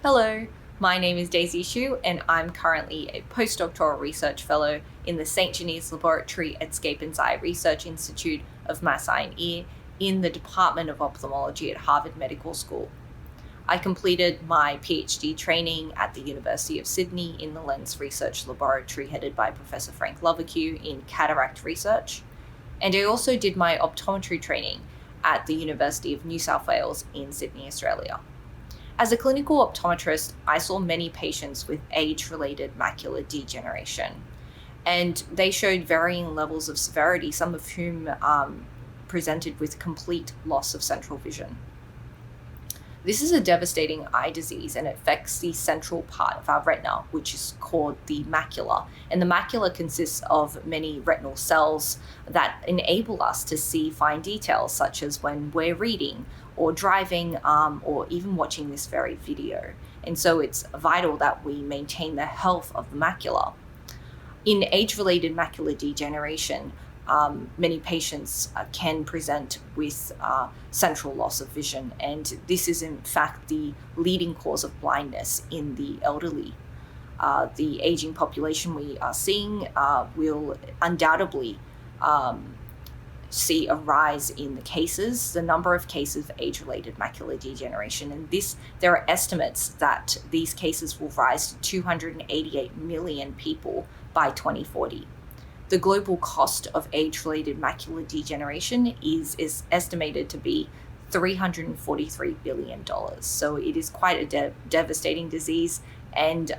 Hello, my name is Daisy Xu, and I'm currently a postdoctoral research fellow in the St. Genis Laboratory at Scape & Eye Research Institute of Mass Eye and Ear in the Department of Ophthalmology at Harvard Medical School. I completed my PhD training at the University of Sydney in the Lens Research Laboratory headed by Professor Frank Lovercue in cataract research, and I also did my optometry training at the University of New South Wales in Sydney, Australia. As a clinical optometrist, I saw many patients with age-related macular degeneration, and they showed varying levels of severity, some of whom presented with complete loss of central vision. This is a devastating eye disease, and it affects the central part of our retina, which is called the macula. And the macula consists of many retinal cells that enable us to see fine details, such as when we're reading or driving or even watching this very video. And so it's vital that we maintain the health of the macula. In age-related macular degeneration, many patients can present with central loss of vision, and this is in fact the leading cause of blindness in the elderly. The aging population we are seeing will undoubtedly see a rise in the number of cases of age-related macular degeneration, and there are estimates that these cases will rise to 288 million people by 2040. The global cost of age-related macular degeneration is estimated to be $343 billion. So it is quite a devastating disease and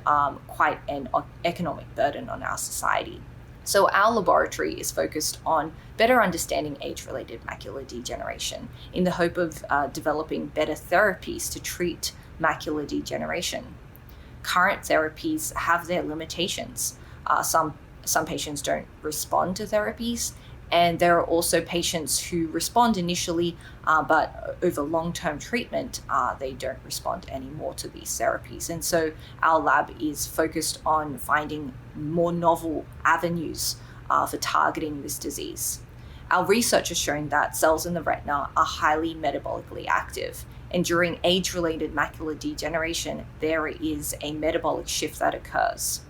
quite an economic burden on our society. So our laboratory is focused on better understanding age-related macular degeneration in the hope of developing better therapies to treat macular degeneration. Current therapies have their limitations. Some patients don't respond to therapies, and there are also patients who respond initially, but over long-term treatment, they don't respond anymore to these therapies. And so our lab is focused on finding more novel avenues for targeting this disease. Our research has shown that cells in the retina are highly metabolically active, and during age-related macular degeneration, there is a metabolic shift that occurs.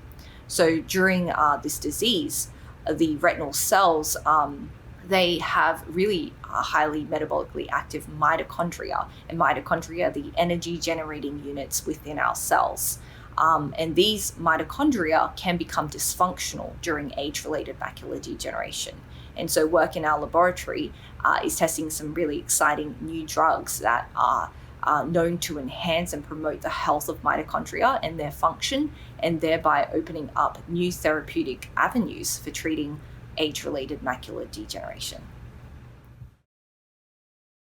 So during this disease, the retinal cells, they have really highly metabolically active mitochondria, and mitochondria are the energy generating units within our cells. And these mitochondria can become dysfunctional during age-related macular degeneration. And so work in our laboratory is testing some really exciting new drugs that are known to enhance and promote the health of mitochondria and their function, and thereby opening up new therapeutic avenues for treating age-related macular degeneration.